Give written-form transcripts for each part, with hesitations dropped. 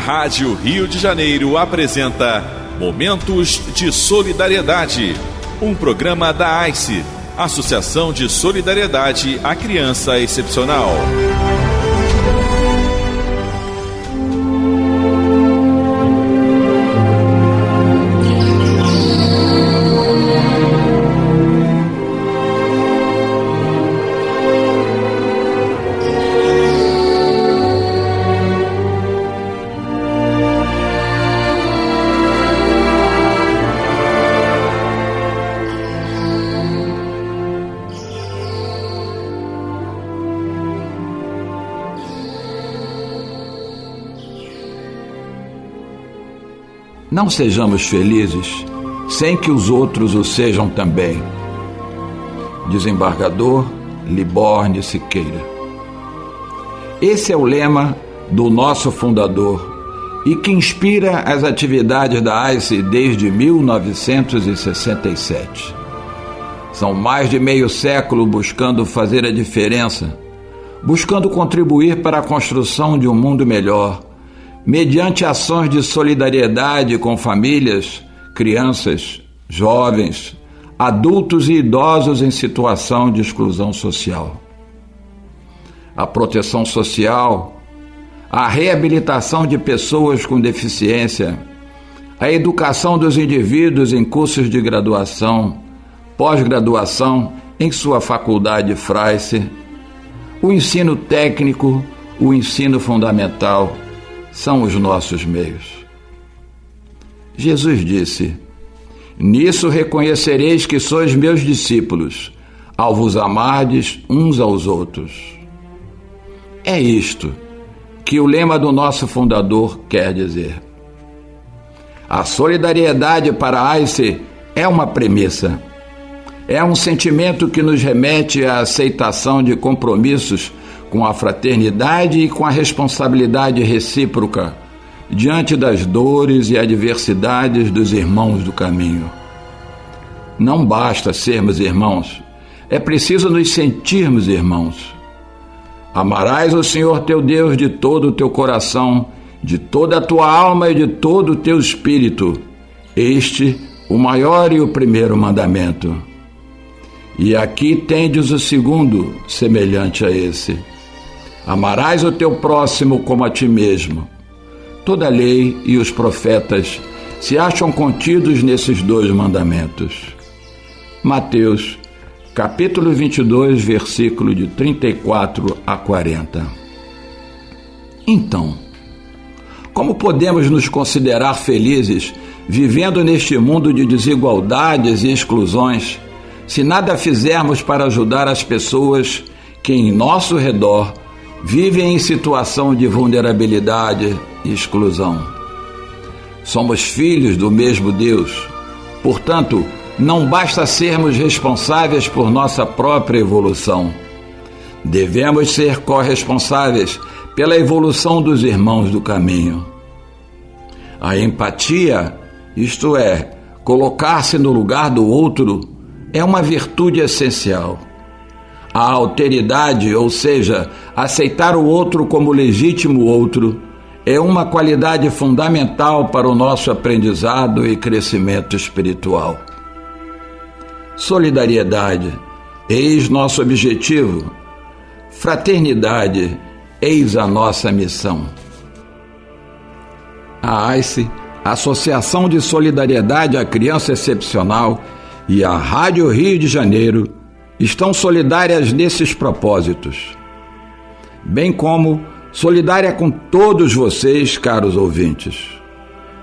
Rádio Rio de Janeiro apresenta Momentos de Solidariedade, um programa da AICE, Associação de Solidariedade à Criança Excepcional. Não sejamos felizes sem que os outros o sejam também. Desembargador Liborne Siqueira. Esse é o lema do nosso fundador e que inspira as atividades da AICE desde 1967. São mais de meio século buscando fazer a diferença, buscando contribuir para a construção de um mundo melhor, mediante ações de solidariedade com famílias, crianças, jovens, adultos e idosos em situação de exclusão social. A proteção social, a reabilitação de pessoas com deficiência, a educação dos indivíduos em cursos de graduação, pós-graduação em sua faculdade Fraice, o ensino técnico, o ensino fundamental, são os nossos meios. Jesus disse: "Nisso reconhecereis que sois meus discípulos, ao vos amardes uns aos outros." É isto que o lema do nosso fundador quer dizer. A solidariedade para a AICE é uma premissa. É um sentimento que nos remete à aceitação de compromissos com a fraternidade e com a responsabilidade recíproca diante das dores e adversidades dos irmãos do caminho. Não basta sermos irmãos, é preciso nos sentirmos irmãos. Amarás o Senhor teu Deus de todo o teu coração, de toda a tua alma e de todo o teu espírito. Este, o maior e o primeiro mandamento. E aqui tendes o segundo, semelhante a esse: amarás o teu próximo como a ti mesmo. Toda a lei e os profetas se acham contidos nesses dois mandamentos. Mateus, capítulo 22, versículo de 34 a 40. Então, como podemos nos considerar felizes vivendo neste mundo de desigualdades e exclusões, se nada fizermos para ajudar as pessoas que em nosso redor vivem em situação de vulnerabilidade e exclusão? Somos filhos do mesmo Deus. Portanto, não basta sermos responsáveis por nossa própria evolução. Devemos ser corresponsáveis pela evolução dos irmãos do caminho. A empatia, isto é, colocar-se no lugar do outro, é uma virtude essencial. A alteridade, ou seja, aceitar o outro como legítimo outro, é uma qualidade fundamental para o nosso aprendizado e crescimento espiritual. Solidariedade, eis nosso objetivo. Fraternidade, eis a nossa missão. A AICE, Associação de Solidariedade à Criança Excepcional, e a Rádio Rio de Janeiro estão solidárias nesses propósitos, bem como solidária com todos vocês, caros ouvintes.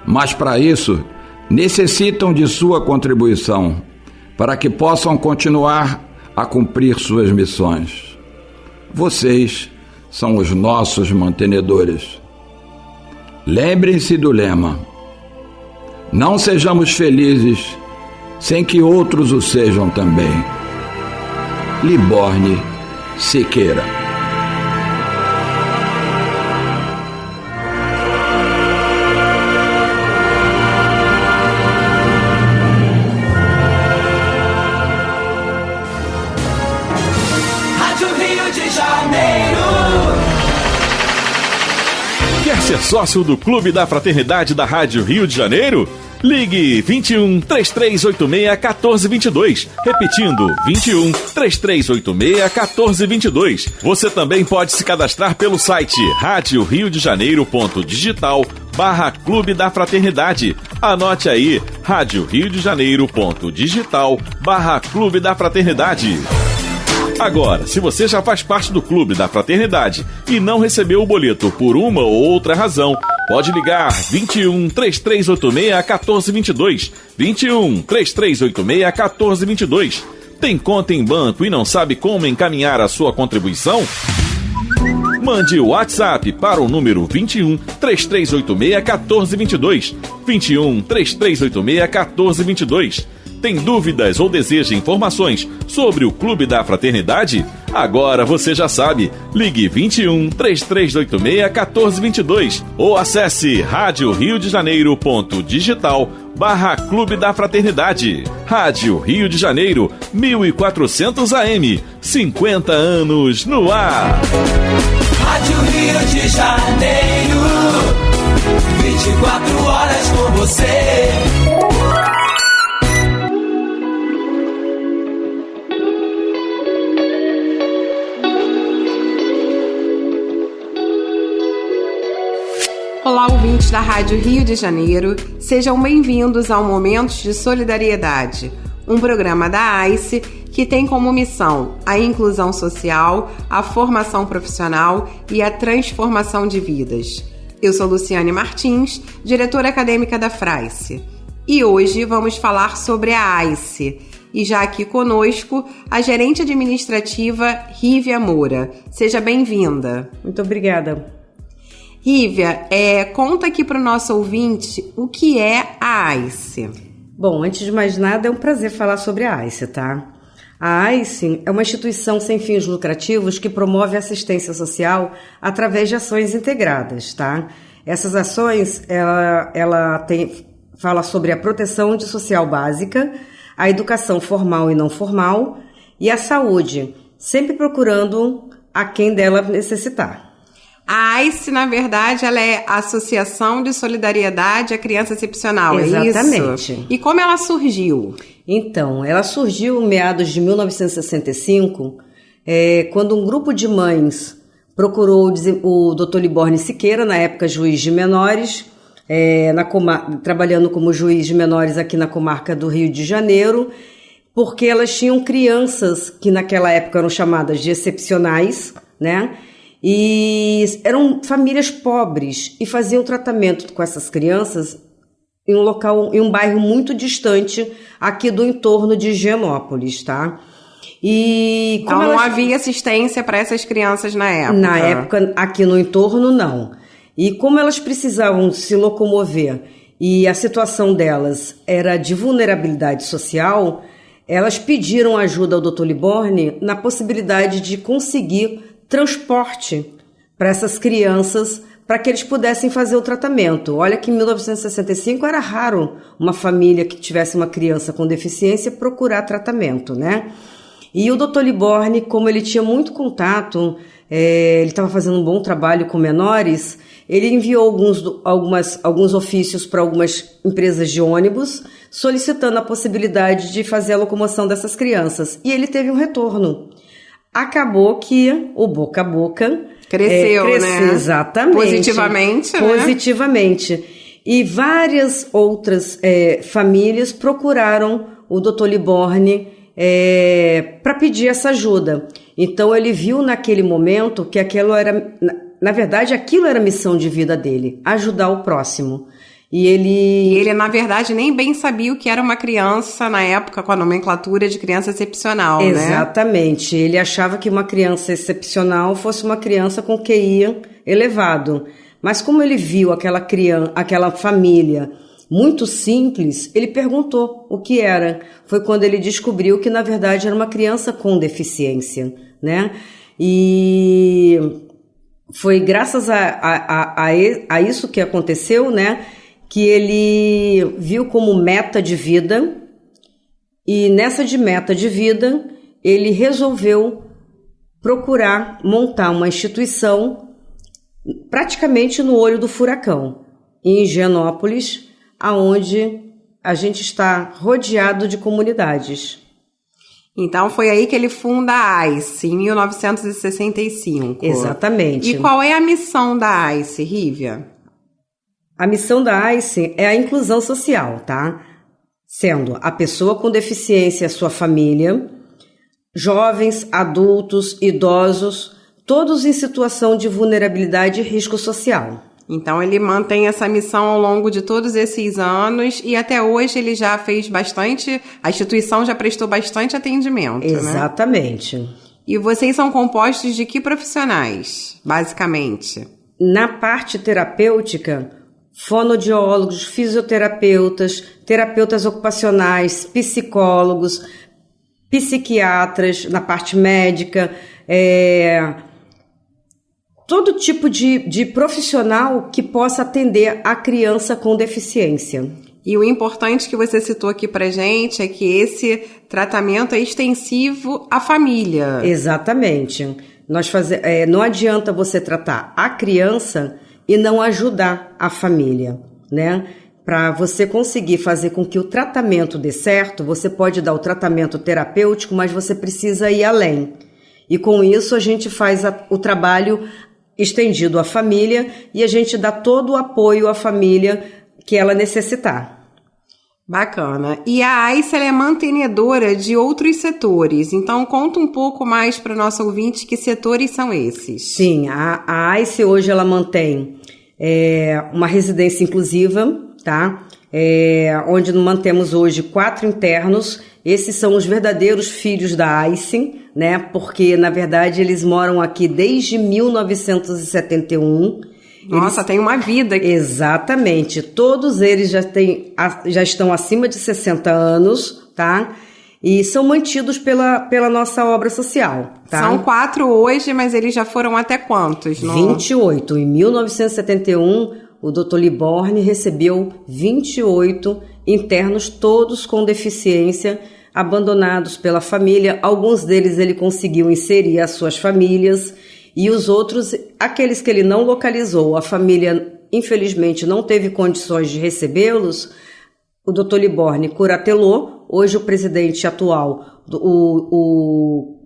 Mas para isso, necessitam de sua contribuição, para que possam continuar a cumprir suas missões. Vocês são os nossos mantenedores. Lembrem-se do lema: não sejamos felizes sem que outros o sejam também. Liborne Siqueira. Rádio Rio de Janeiro. Quer ser sócio do Clube da Fraternidade da Rádio Rio de Janeiro? Ligue 21 3386 1422. Repetindo, 21 3386 1422. Você também pode se cadastrar pelo site radioriodejaneiro.digital/Clube da Fraternidade. Anote aí, radioriodejaneiro.digital/Clube da Fraternidade. Agora, se você já faz parte do Clube da Fraternidade e não recebeu o boleto por uma ou outra razão, pode ligar 21 3386 1422. 21 3386 1422. Tem conta em banco e não sabe como encaminhar a sua contribuição? Mande o WhatsApp para o número 21 3386 1422. 21 3386 1422. Tem dúvidas ou deseja informações sobre o Clube da Fraternidade? Agora você já sabe. Ligue 21 3386 1422 ou acesse radioriodejaneiro.digital/Clube da Fraternidade. Rádio Rio de Janeiro, 1400 AM, 50 anos no ar. Rádio Rio de Janeiro, 24 horas com você. Olá, ouvintes da Rádio Rio de Janeiro, sejam bem-vindos ao Momentos de Solidariedade, um programa da ICE que tem como missão a inclusão social, a formação profissional e a transformação de vidas. Eu sou Luciane Martins, diretora acadêmica da FRAICE, e hoje vamos falar sobre a ICE. E já aqui conosco, a gerente administrativa Rívia Moura. Seja bem-vinda. Muito obrigada. Rívia, conta aqui para o nosso ouvinte o que é a ICE. Bom, antes de mais nada, é um prazer falar sobre a ICE, tá? A ICE é uma instituição sem fins lucrativos que promove assistência social através de ações integradas, tá? Essas ações, fala sobre a proteção social básica, a educação formal e não formal e a saúde, sempre procurando a quem dela necessitar. A ICE, na verdade, ela é a Associação de Solidariedade à Criança Excepcional, Exatamente. É isso? E como ela surgiu? Então, ela surgiu em meados de 1965, quando um grupo de mães procurou o Dr. Liborne Siqueira, na época juiz de menores, trabalhando como juiz de menores aqui na comarca do Rio de Janeiro, porque elas tinham crianças que naquela época eram chamadas de excepcionais, né? E eram famílias pobres e faziam tratamento com essas crianças em um bairro muito distante aqui do entorno de Higienópolis, tá? E como não havia assistência para essas crianças na época? Na época, aqui no entorno, não. E como elas precisavam se locomover e a situação delas era de vulnerabilidade social, elas pediram ajuda ao Dr. Liborne na possibilidade de conseguir transporte para essas crianças, para que eles pudessem fazer o tratamento. Olha que em 1965 era raro uma família que tivesse uma criança com deficiência procurar tratamento, né? E o Dr. Liborne, como ele tinha muito contato, ele estava fazendo um bom trabalho com menores, ele enviou alguns ofícios para algumas empresas de ônibus, solicitando a possibilidade de fazer a locomoção dessas crianças. E ele teve um retorno. Acabou que o boca a boca cresceu, né? Exatamente. Positivamente. E várias outras famílias procuraram o Dr. Liborne para pedir essa ajuda. Então ele viu naquele momento que aquilo era, na verdade, aquilo era a missão de vida dele, ajudar o próximo. E ele, na verdade, nem bem sabia o que era uma criança na época com a nomenclatura de criança excepcional, né? Exatamente. Ele achava que uma criança excepcional fosse uma criança com QI elevado. Mas como ele viu aquela família muito simples, ele perguntou o que era. Foi quando ele descobriu que, na verdade, era uma criança com deficiência, né? E foi graças a isso que aconteceu, né? Que ele viu como meta de vida, e nessa meta de vida ele resolveu procurar montar uma instituição praticamente no olho do furacão, em Higienópolis, aonde a gente está rodeado de comunidades. Então foi aí que ele funda a AICE, em 1965. Exatamente. E qual é a missão da AICE, Rívia? A missão da AICE é a inclusão social, tá? Sendo a pessoa com deficiência e a sua família, jovens, adultos, idosos, todos em situação de vulnerabilidade e risco social. Então ele mantém essa missão ao longo de todos esses anos e até hoje ele já fez bastante, a instituição já prestou bastante atendimento, Exatamente. Né? E vocês são compostos de que profissionais, basicamente? Na parte terapêutica, fonoaudiólogos, fisioterapeutas, terapeutas ocupacionais, psicólogos, psiquiatras, na parte médica, todo tipo de profissional que possa atender a criança com deficiência. E o importante que você citou aqui pra gente é que esse tratamento é extensivo à família. Exatamente. Não adianta você tratar a criança e não ajudar a família, né? Para você conseguir fazer com que o tratamento dê certo, você pode dar o tratamento terapêutico, mas você precisa ir além. E com isso a gente faz o trabalho estendido à família e a gente dá todo o apoio à família que ela necessitar. Bacana. E a AICE ela é mantenedora de outros setores, então conta um pouco mais para o nosso ouvinte que setores são esses. Sim, a AICE hoje ela mantém uma residência inclusiva, tá? Onde mantemos hoje 4 internos. Esses são os verdadeiros filhos da AICE, né? Porque, na verdade, eles moram aqui desde 1971. Nossa, tem uma vida aqui. Exatamente. Todos eles já estão acima de 60 anos, tá? E são mantidos pela nossa obra social, tá? São 4 hoje, mas eles já foram até quantos? 28. Em 1971, o Dr. Liborne recebeu 28 internos, todos com deficiência, abandonados pela família. Alguns deles ele conseguiu inserir as suas famílias e os outros, aqueles que ele não localizou, a família infelizmente não teve condições de recebê-los, o Dr. Liborne curatelou. Hoje o presidente atual, o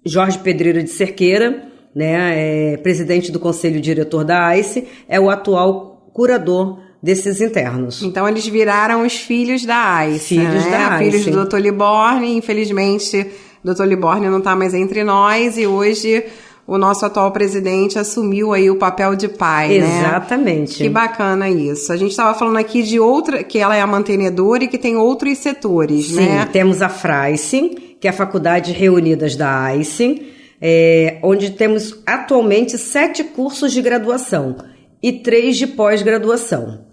Jorge Pedreira de Cerqueira, né, presidente do Conselho Diretor da AICE, é o atual curador desses internos. Então eles viraram os filhos da AICE, filhos da AICE. Filhos do Dr. Liborne. Infelizmente, o Dr. Liborne não está mais entre nós e hoje o nosso atual presidente assumiu aí o papel de pai, Exatamente. Né? Que bacana isso. A gente estava falando aqui de outra, que ela é a mantenedora e que tem outros setores, Sim, né? Temos a FRAICE, que é a Faculdade Reunidas da AICE, onde temos atualmente 7 cursos de graduação e 3 de pós-graduação.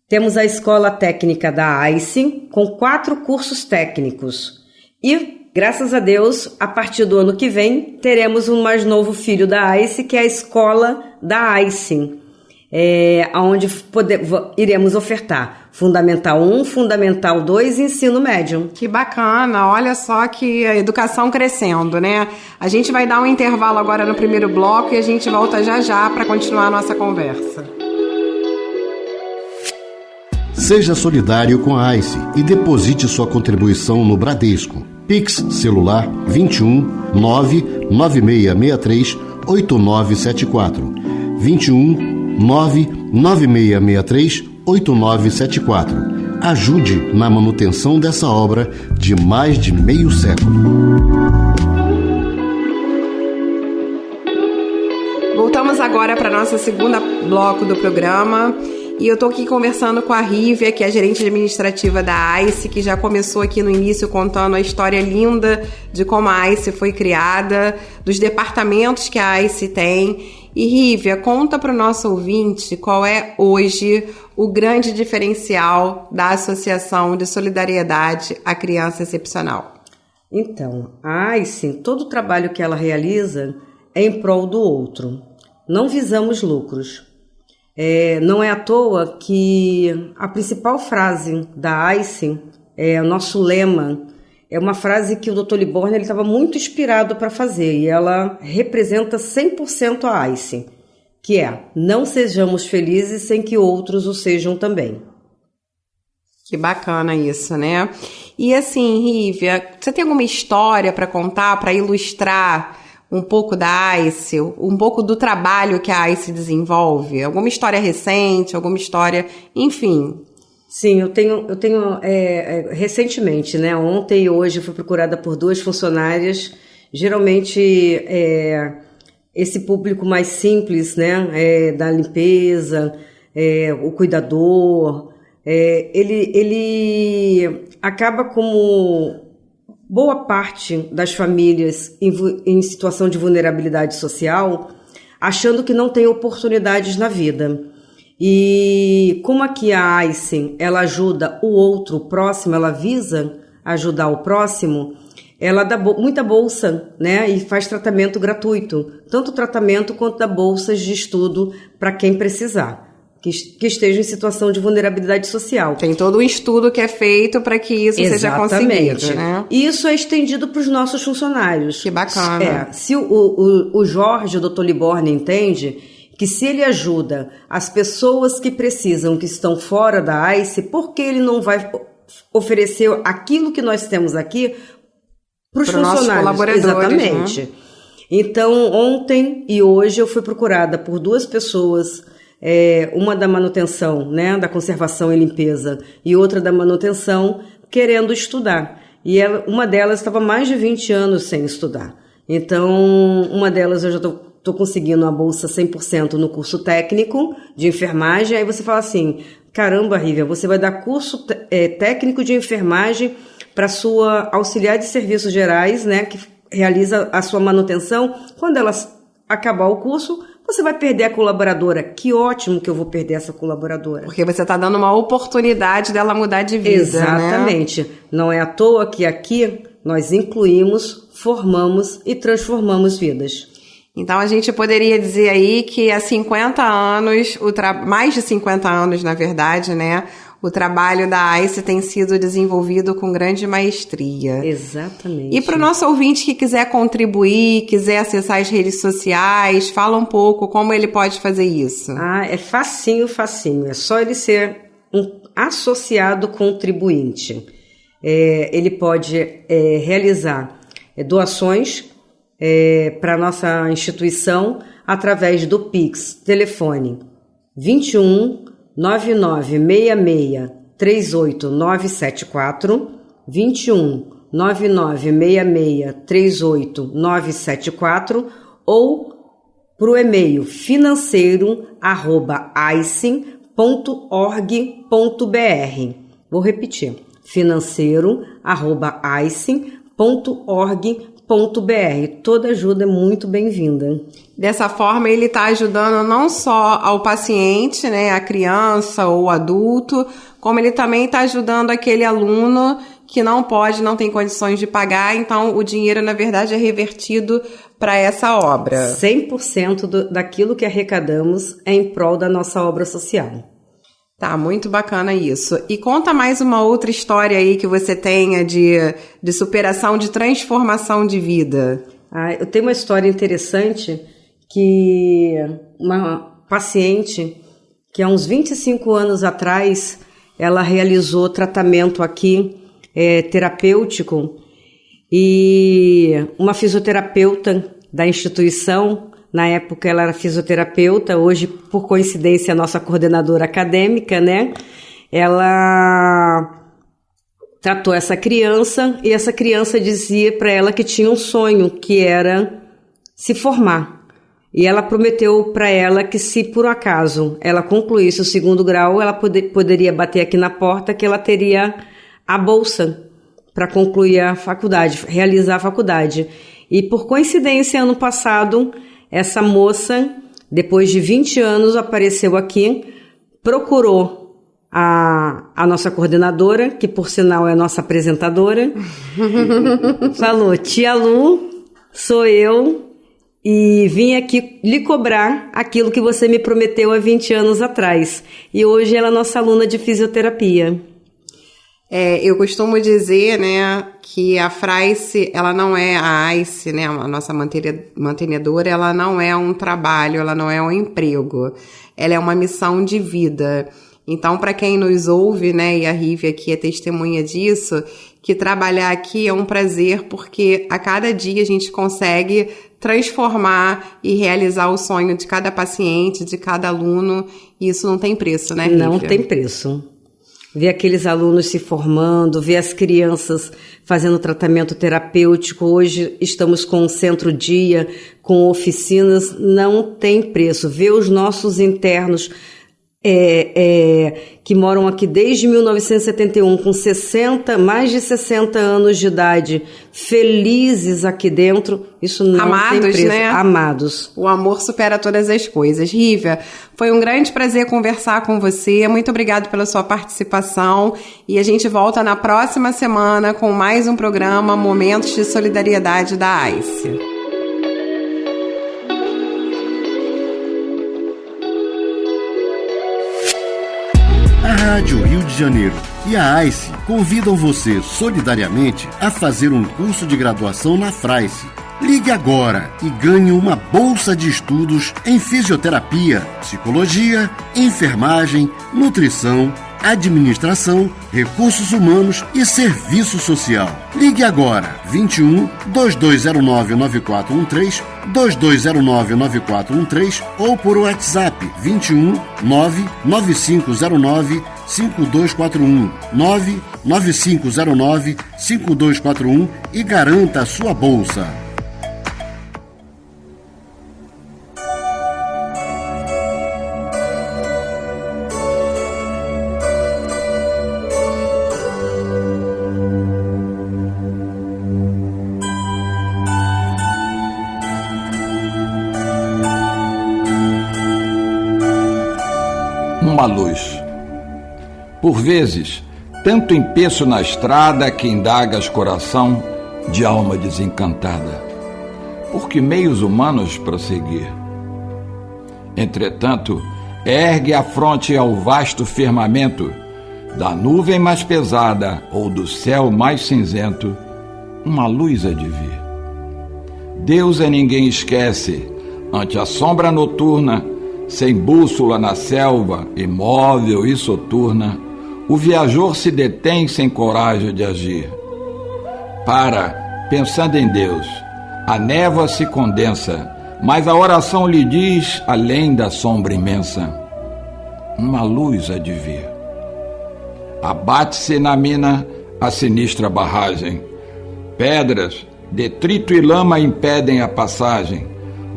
Temos a Escola Técnica da AICE, com 4 cursos técnicos. E, graças a Deus, a partir do ano que vem, teremos um mais novo filho da AICE, que é a Escola da AICE, onde iremos ofertar Fundamental 1, Fundamental 2 e Ensino Médio. Que bacana, olha só que a educação crescendo, né? A gente vai dar um intervalo agora no primeiro bloco e a gente volta já para continuar a nossa conversa. Seja solidário com a AICE e deposite sua contribuição no Bradesco. Pix celular 21 99663 8974. 21 99663 8974. Ajude na manutenção dessa obra de mais de meio século. Voltamos agora para nossa segunda bloco do programa. E eu tô aqui conversando com a Rívia, que é a gerente administrativa da AICE, que já começou aqui no início contando a história linda de como a AICE foi criada, dos departamentos que a AICE tem. E Rívia, conta para o nosso ouvinte qual é hoje o grande diferencial da Associação de Solidariedade à Criança Excepcional. Então, a AICE, todo o trabalho que ela realiza é em prol do outro. Não visamos lucros. Não é à toa que a principal frase da AICE, o nosso lema, é uma frase que o Dr. Liborne estava muito inspirado para fazer e ela representa 100% a AICE. que é: não sejamos felizes sem que outros o sejam também. Que bacana isso, né? E assim, Rívia, você tem alguma história para contar, para ilustrar um pouco da ICE, um pouco do trabalho que a ICE desenvolve? Alguma história recente, alguma história, enfim. Sim, eu tenho recentemente, né? Ontem e hoje eu fui procurada por 2 funcionárias, geralmente esse público mais simples, né? Da limpeza, o cuidador, ele acaba como boa parte das famílias em situação de vulnerabilidade social, achando que não tem oportunidades na vida. E como aqui a ICE, ela ajuda o outro, o próximo, ela visa ajudar o próximo, ela dá muita bolsa, né? E faz tratamento gratuito, tanto tratamento quanto dá bolsas de estudo para quem precisar, que esteja em situação de vulnerabilidade social. Tem todo um estudo que é feito para que isso seja conseguido, né? E isso é estendido para os nossos funcionários. Que bacana. Se o Jorge, o Dr. Liborne, entende que se ele ajuda as pessoas que precisam, que estão fora da ICE, por que ele não vai oferecer aquilo que nós temos aqui para os funcionários? Colaboradores, exatamente. Né? Então, ontem e hoje eu fui procurada por 2 pessoas, uma da manutenção, né, da conservação e limpeza, e outra da manutenção, querendo estudar. E uma delas estava mais de 20 anos sem estudar. Então, uma delas eu já estou conseguindo uma bolsa 100% no curso técnico de enfermagem. Aí você fala assim: caramba, Rívia, você vai dar curso técnico de enfermagem para sua auxiliar de serviços gerais, né, que realiza a sua manutenção. Quando ela acabar o curso, você vai perder a colaboradora. Que ótimo que eu vou perder essa colaboradora. Porque você está dando uma oportunidade dela mudar de vida, exatamente, né? Não é à toa que aqui nós incluímos, formamos e transformamos vidas. Então a gente poderia dizer aí que há 50 anos, mais de 50 anos na verdade, né? O trabalho da ICE tem sido desenvolvido com grande maestria. Exatamente. E para o nosso ouvinte que quiser contribuir, quiser acessar as redes sociais, fala um pouco como ele pode fazer isso. É facinho. É só ele ser um associado contribuinte. Ele pode realizar doações para a nossa instituição através do Pix, telefone 21 9966 38974, 21 9966 38974, ou para o e-mail financeiro@icem.org.br. Vou repetir: financeiro@icem.org.br. Toda ajuda é muito bem-vinda. Dessa forma, ele está ajudando não só ao paciente, né, a criança ou o adulto, como ele também está ajudando aquele aluno que não tem condições de pagar. Então, o dinheiro, na verdade, é revertido para essa obra. 100% daquilo que arrecadamos é em prol da nossa obra social. Tá, muito bacana isso. E conta mais uma outra história aí que você tenha de superação, de transformação de vida. Eu tenho uma história interessante que uma paciente que há uns 25 anos atrás ela realizou tratamento aqui terapêutico, e uma fisioterapeuta da instituição, na época ela era fisioterapeuta, hoje por coincidência a nossa coordenadora acadêmica, né? Ela tratou essa criança e essa criança dizia para ela que tinha um sonho, que era se formar. E ela prometeu para ela que se por um acaso ela concluísse o 2º grau, ela poderia bater aqui na porta, que ela teria a bolsa para concluir a faculdade, realizar a faculdade. E por coincidência, ano passado, essa moça, depois de 20 anos, apareceu aqui, procurou a nossa coordenadora, que por sinal é a nossa apresentadora, falou: tia Lu, sou eu, e vim aqui lhe cobrar aquilo que você me prometeu há 20 anos atrás. E hoje ela é nossa aluna de fisioterapia. Eu costumo dizer, né, que a Fraice, ela não é a ICE, né, a nossa mantenedora, ela não é um trabalho, ela não é um emprego, ela é uma missão de vida. Então, para quem nos ouve, né, e a Rívia aqui é testemunha disso, que trabalhar aqui é um prazer, porque a cada dia a gente consegue transformar e realizar o sonho de cada paciente, de cada aluno, e isso não tem preço, né, Rívia? Não tem preço. Ver aqueles alunos se formando, ver as crianças fazendo tratamento terapêutico. Hoje estamos com um centro-dia, com oficinas, não tem preço. Ver os nossos internos que moram aqui desde 1971, com mais de 60 anos de idade, felizes aqui dentro, isso não tem preço. Né? Amados. O amor supera todas as coisas. Rívia, foi um grande prazer conversar com você, muito obrigado pela sua participação, e a gente volta na próxima semana com mais um programa Momentos de Solidariedade da ICE. A Rádio Rio de Janeiro e a ICE convidam você solidariamente a fazer um curso de graduação na Fraice. Ligue agora e ganhe uma bolsa de estudos em fisioterapia, psicologia, enfermagem, nutrição, administração, recursos humanos e serviço social. Ligue agora 21 2209 9413, 2209 9413 ou por WhatsApp 21 99509 5241 99509 5241 e garanta a sua bolsa. Uma luz. Por vezes, tanto empeço na estrada que indagas coração de alma desencantada. Por que meios humanos prosseguir? Entretanto, ergue a fronte ao vasto firmamento, da nuvem mais pesada ou do céu mais cinzento, uma luz há de vir. Deus a ninguém esquece, ante a sombra noturna, sem bússola na selva, imóvel e soturna, o viajor se detém sem coragem de agir. Pensando em Deus, a névoa se condensa, mas a oração lhe diz, além da sombra imensa, uma luz há de vir. Abate-se na mina a sinistra barragem. Pedras, detrito e lama impedem a passagem.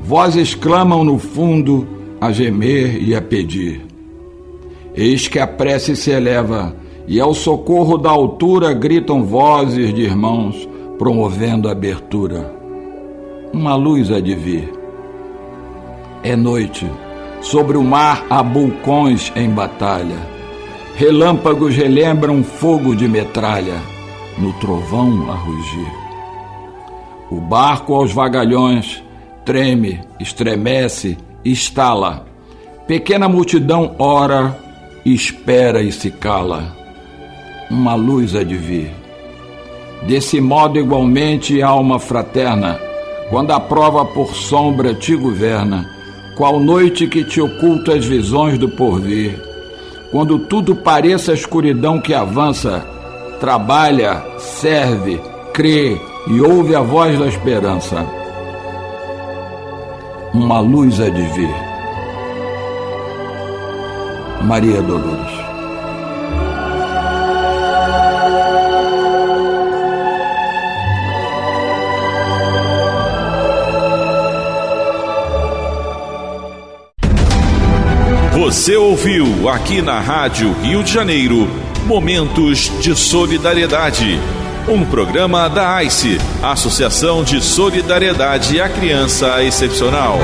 Vozes clamam no fundo, a gemer e a pedir. Eis que a prece se eleva, e ao socorro da altura gritam vozes de irmãos, promovendo a abertura. Uma luz há de vir. É noite, sobre o mar há vulcões em batalha. Relâmpagos relembram fogo de metralha, no trovão a rugir. O barco aos vagalhões treme, estremece, estala. Pequena multidão ora, espera e se cala. Uma luz há de vir. Desse modo igualmente alma fraterna, quando a prova por sombra te governa, qual noite que te oculta as visões do porvir, quando tudo pareça a escuridão que avança, trabalha, serve, crê e ouve a voz da esperança. Uma luz há de vir. Maria Dolores. Você ouviu aqui na Rádio Rio de Janeiro Momentos de Solidariedade, um programa da ICE, Associação de Solidariedade à Criança Excepcional.